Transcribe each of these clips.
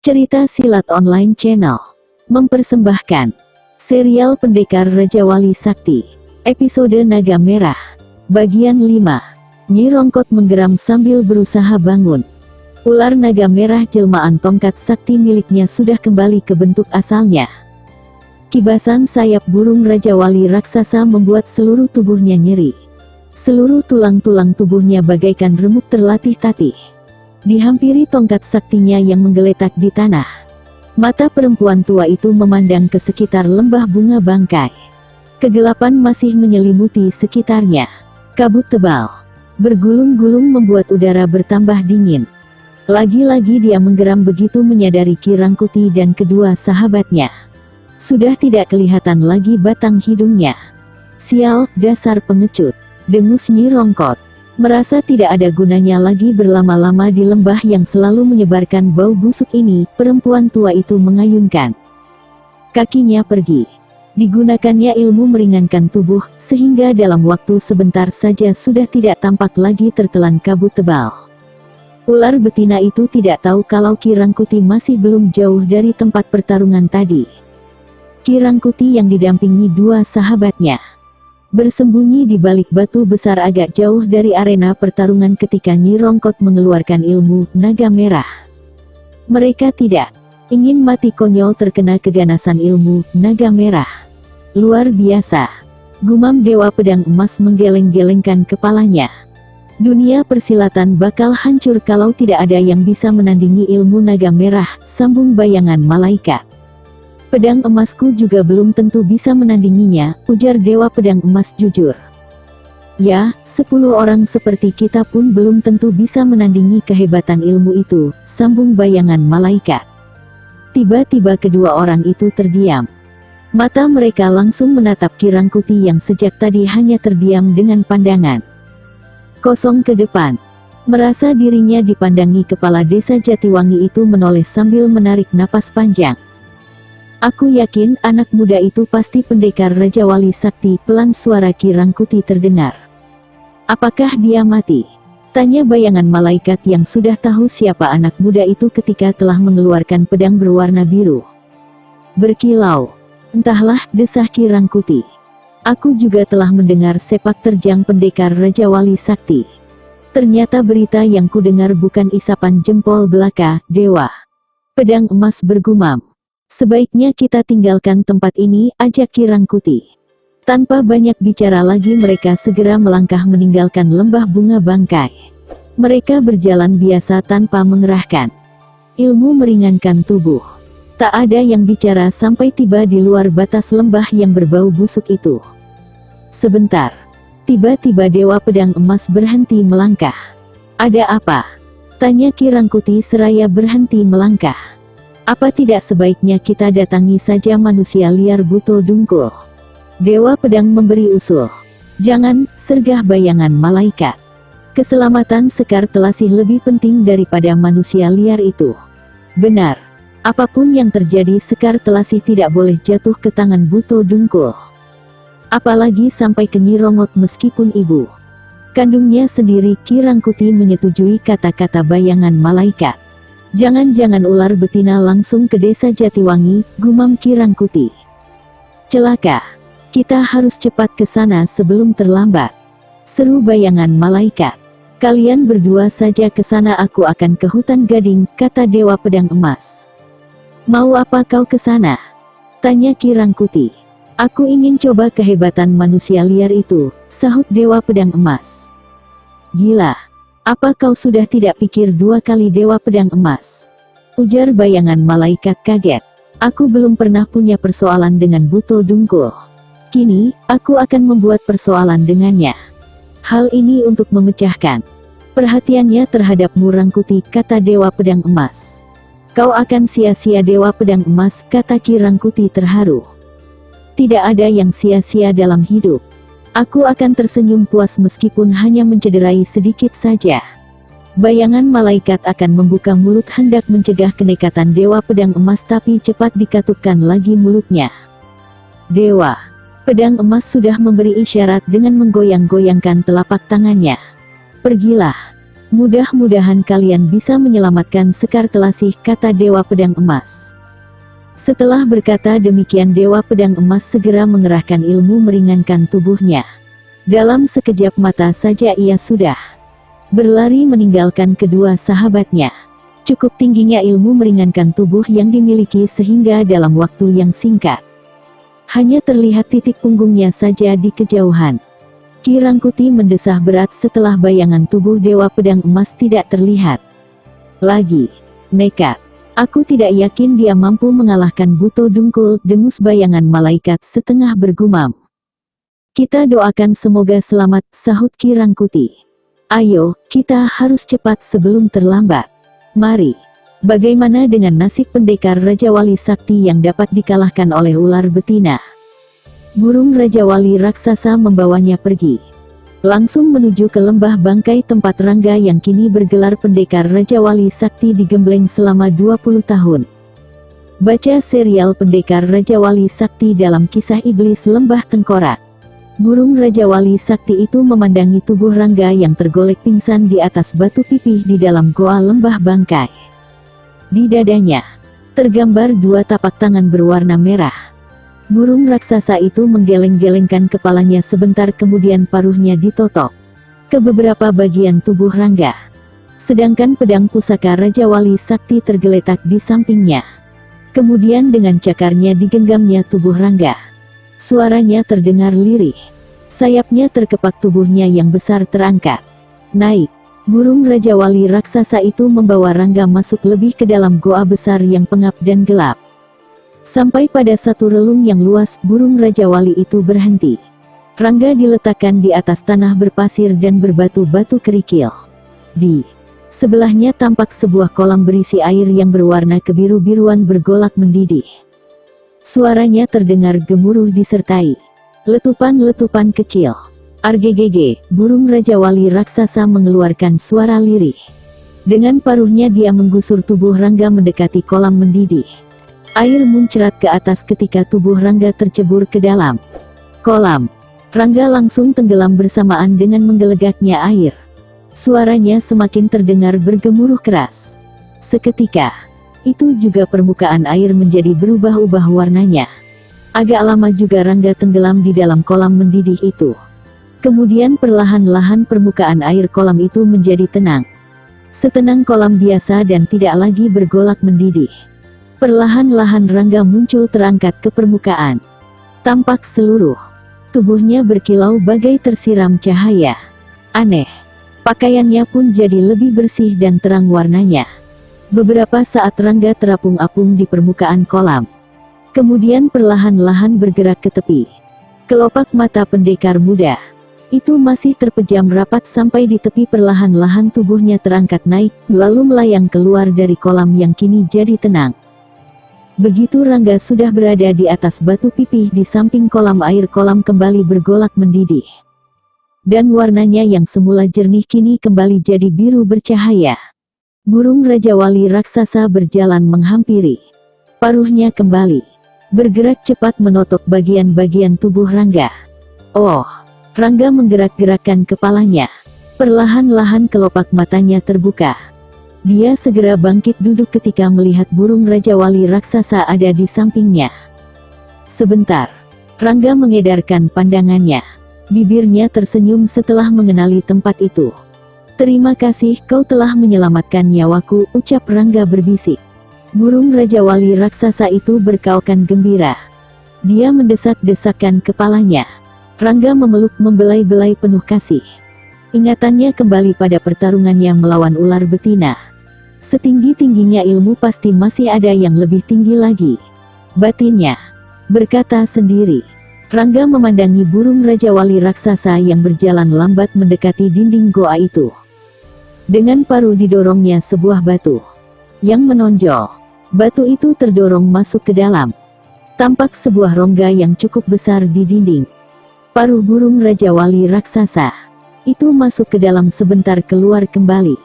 Cerita Silat Online Channel mempersembahkan serial Pendekar Raja Wali Sakti, episode Naga Merah, bagian 5. Nyi Rongkot menggeram sambil berusaha bangun. Ular naga merah jelmaan tongkat sakti miliknya sudah kembali ke bentuk asalnya. Kibasan sayap burung Raja Wali raksasa membuat seluruh tubuhnya nyeri. Seluruh tulang-tulang tubuhnya bagaikan remuk terlatih-tatih. Dihampiri tongkat saktinya yang menggeletak di tanah. Mata perempuan tua itu memandang ke sekitar lembah bunga bangkai. Kegelapan masih menyelimuti sekitarnya. Kabut tebal bergulung-gulung membuat udara bertambah dingin. Lagi-lagi dia menggeram begitu menyadari Ki Rangkuti dan kedua sahabatnya sudah tidak kelihatan lagi batang hidungnya. Sial, dasar pengecut, dengus Nyi Rongkot. Merasa tidak ada gunanya lagi berlama-lama di lembah yang selalu menyebarkan bau busuk ini, perempuan tua itu mengayunkan kakinya pergi. Digunakannya ilmu meringankan tubuh, sehingga dalam waktu sebentar saja sudah tidak tampak lagi tertelan kabut tebal. Ular betina itu tidak tahu kalau Ki Rangkuti masih belum jauh dari tempat pertarungan tadi. Ki Rangkuti yang didampingi dua sahabatnya bersembunyi di balik batu besar agak jauh dari arena pertarungan ketika Nyi Rongkot mengeluarkan ilmu naga merah. Mereka tidak ingin mati konyol terkena keganasan ilmu naga merah. Luar biasa, gumam Dewa Pedang Emas menggeleng-gelengkan kepalanya. Dunia persilatan bakal hancur kalau tidak ada yang bisa menandingi ilmu naga merah, sambung bayangan malaikat. Pedang emasku juga belum tentu bisa menandinginya, ujar Dewa Pedang Emas jujur. Ya, 10 orang seperti kita pun belum tentu bisa menandingi kehebatan ilmu itu, sambung bayangan malaikat. Tiba-tiba kedua orang itu terdiam. Mata mereka langsung menatap Ki Rangkuti yang sejak tadi hanya terdiam dengan pandangan kosong ke depan. Merasa dirinya dipandangi, kepala desa Jatiwangi itu menoleh sambil menarik napas panjang. Aku yakin anak muda itu pasti pendekar Raja Wali Sakti, pelan suara Ki Rangkuti terdengar. Apakah dia mati? Tanya bayangan malaikat yang sudah tahu siapa anak muda itu ketika telah mengeluarkan pedang berwarna biru berkilau. Entahlah, desah Ki Rangkuti. Aku juga telah mendengar sepak terjang pendekar Raja Wali Sakti. Ternyata berita yang kudengar bukan isapan jempol belaka, Dewa Pedang Emas bergumam. Sebaiknya kita tinggalkan tempat ini, ajak Ki Rangkuti. Tanpa banyak bicara lagi mereka segera melangkah meninggalkan lembah bunga bangkai. Mereka berjalan biasa tanpa mengerahkan ilmu meringankan tubuh. Tak ada yang bicara sampai tiba di luar batas lembah yang berbau busuk itu. Sebentar, tiba-tiba Dewa Pedang Emas berhenti melangkah. Ada apa? Tanya Ki Rangkuti seraya berhenti melangkah. Apa tidak sebaiknya kita datangi saja manusia liar Buto Dungkul? Dewa Pedang memberi usul. Jangan, sergah bayangan malaikat. Keselamatan Sekar Telasih lebih penting daripada manusia liar itu. Benar. Apapun yang terjadi Sekar Telasih tidak boleh jatuh ke tangan Buto Dungkul. Apalagi sampai ke Nyi Rongkot meskipun ibu kandungnya sendiri. Ki Rangkuti menyetujui kata-kata bayangan malaikat. Jangan-jangan ular betina langsung ke desa Jatiwangi, gumam Ki Rangkuti. Celaka. Kita harus cepat ke sana sebelum terlambat, seru bayangan malaikat. Kalian berdua saja ke sana, aku akan ke hutan Gading, kata Dewa Pedang Emas. Mau apa kau ke sana? Tanya Ki Rangkuti. Aku ingin coba kehebatan manusia liar itu, sahut Dewa Pedang Emas. Gila. Apa kau sudah tidak pikir dua kali, Dewa Pedang Emas? Ujar bayangan malaikat kaget. Aku belum pernah punya persoalan dengan Buto Dungkul. Kini, aku akan membuat persoalan dengannya. Hal ini untuk memecahkan perhatiannya terhadapmu Rangkuti, kata Dewa Pedang Emas. Kau akan sia-sia, Dewa Pedang Emas, kata Ki Rangkuti terharu. Tidak ada yang sia-sia dalam hidup. Aku akan tersenyum puas meskipun hanya mencederai sedikit saja. Bayangan malaikat akan membuka mulut hendak mencegah kenekatan Dewa Pedang Emas, tapi cepat dikatupkan lagi mulutnya. Dewa Pedang Emas sudah memberi isyarat dengan menggoyang-goyangkan telapak tangannya. Pergilah. Mudah-mudahan kalian bisa menyelamatkan Sekar Telasih, kata Dewa Pedang Emas. Setelah berkata demikian, Dewa Pedang Emas segera mengerahkan ilmu meringankan tubuhnya. Dalam sekejap mata saja ia sudah berlari meninggalkan kedua sahabatnya. Cukup tingginya ilmu meringankan tubuh yang dimiliki sehingga dalam waktu yang singkat hanya terlihat titik punggungnya saja di kejauhan. Ki Rangkuti mendesah berat setelah bayangan tubuh Dewa Pedang Emas tidak terlihat lagi. Nekat. Aku tidak yakin dia mampu mengalahkan Buto Dungkul, dengus bayangan malaikat setengah bergumam. Kita doakan semoga selamat, sahut Ki Rangkuti. Ayo, kita harus cepat sebelum terlambat. Mari. Bagaimana dengan nasib pendekar Raja Wali Sakti yang dapat dikalahkan oleh ular betina? Burung Raja Wali raksasa membawanya pergi. Langsung menuju ke lembah bangkai tempat Rangga yang kini bergelar pendekar Raja Wali Sakti digembleng selama 20 tahun. Baca serial Pendekar Raja Wali Sakti dalam Kisah Iblis Lembah Tengkorak. Burung Raja Wali Sakti itu memandangi tubuh Rangga yang tergolek pingsan di atas batu pipih di dalam goa lembah bangkai. Di dadanya tergambar dua tapak tangan berwarna merah. Burung raksasa itu menggeleng-gelengkan kepalanya sebentar, kemudian paruhnya ditotok ke beberapa bagian tubuh Rangga. Sedangkan pedang pusaka Raja Wali Sakti tergeletak di sampingnya. Kemudian dengan cakarnya digenggamnya tubuh Rangga. Suaranya terdengar lirih. Sayapnya terkepak, tubuhnya yang besar terangkat naik. Burung Raja Wali raksasa itu membawa Rangga masuk lebih ke dalam goa besar yang pengap dan gelap. Sampai pada satu relung yang luas, burung Raja Wali itu berhenti. Rangga diletakkan di atas tanah berpasir dan berbatu-batu kerikil. Di sebelahnya tampak sebuah kolam berisi air yang berwarna kebiru-biruan bergolak mendidih. Suaranya terdengar gemuruh disertai letupan-letupan kecil. Argegege, burung Raja Wali raksasa mengeluarkan suara lirih. Dengan paruhnya dia menggusur tubuh Rangga mendekati kolam mendidih. Air muncrat ke atas ketika tubuh Rangga tercebur ke dalam kolam. Rangga langsung tenggelam bersamaan dengan menggelegaknya air. Suaranya semakin terdengar bergemuruh keras. Seketika itu juga permukaan air menjadi berubah-ubah warnanya. Agak lama juga Rangga tenggelam di dalam kolam mendidih itu. Kemudian perlahan-lahan permukaan air kolam itu menjadi tenang. Setenang kolam biasa dan tidak lagi bergolak mendidih. Perlahan-lahan Rangga muncul terangkat ke permukaan. Tampak seluruh tubuhnya berkilau bagai tersiram cahaya. Aneh. Pakaiannya pun jadi lebih bersih dan terang warnanya. Beberapa saat Rangga terapung-apung di permukaan kolam. Kemudian perlahan-lahan bergerak ke tepi. Kelopak mata pendekar muda itu masih terpejam rapat sampai di tepi. Perlahan-lahan tubuhnya terangkat naik, lalu melayang keluar dari kolam yang kini jadi tenang. Begitu Rangga sudah berada di atas batu pipih di samping kolam, air kolam kembali bergolak mendidih. Dan warnanya yang semula jernih kini kembali jadi biru bercahaya. Burung Raja Wali raksasa berjalan menghampiri. Paruhnya kembali bergerak cepat menotok bagian-bagian tubuh Rangga. Oh, Rangga menggerak-gerakkan kepalanya. Perlahan-lahan kelopak matanya terbuka. Dia segera bangkit duduk ketika melihat burung Raja Wali raksasa ada di sampingnya. Sebentar, Rangga mengedarkan pandangannya. Bibirnya tersenyum setelah mengenali tempat itu. "Terima kasih, kau telah menyelamatkan nyawaku," ucap Rangga berbisik. Burung Raja Wali raksasa itu berkaokan gembira. Dia mendesak-desakkan kepalanya. Rangga memeluk membelai-belai penuh kasih. Ingatannya kembali pada pertarungannya melawan ular betina. Setinggi-tingginya ilmu pasti masih ada yang lebih tinggi lagi. Batinnya berkata sendiri. Rangga memandangi burung Raja Wali raksasa yang berjalan lambat mendekati dinding goa itu. Dengan paruh didorongnya sebuah batu yang menonjol. Batu itu terdorong masuk ke dalam. Tampak sebuah rongga yang cukup besar di dinding. Paruh burung Raja Wali raksasa itu masuk ke dalam sebentar keluar kembali.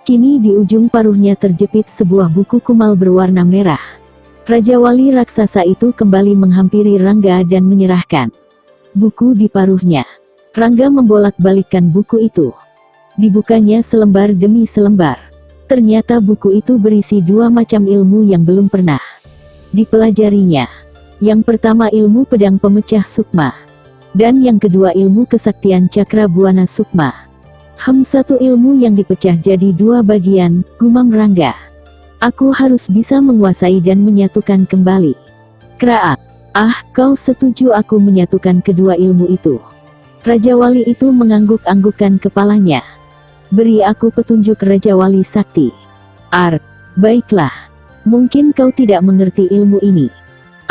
Kini di ujung paruhnya terjepit sebuah buku kumal berwarna merah. Raja Wali raksasa itu kembali menghampiri Rangga dan menyerahkan buku di paruhnya. Rangga membolak-balikkan buku itu. Dibukanya selembar demi selembar. Ternyata buku itu berisi dua macam ilmu yang belum pernah dipelajarinya. Yang pertama ilmu pedang pemecah sukma. Dan yang kedua ilmu kesaktian cakra buana sukma. Satu ilmu yang dipecah jadi dua bagian, gumam Rangga. Aku harus bisa menguasai dan menyatukan kembali. Kraak. Kau setuju aku menyatukan kedua ilmu itu? Raja Wali itu mengangguk-anggukkan kepalanya. Beri aku petunjuk Raja Wali Sakti. Baiklah. Mungkin kau tidak mengerti ilmu ini.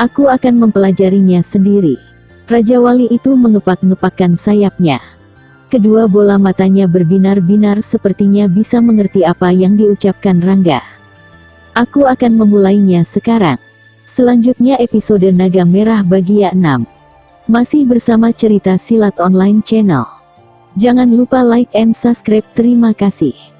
Aku akan mempelajarinya sendiri. Raja Wali itu mengepak-ngepakkan sayapnya. Kedua bola matanya berbinar-binar sepertinya bisa mengerti apa yang diucapkan Rangga. Aku akan memulainya sekarang. Selanjutnya episode Naga Merah bagian 6. Masih bersama cerita silat online channel. Jangan lupa like and subscribe. Terima kasih.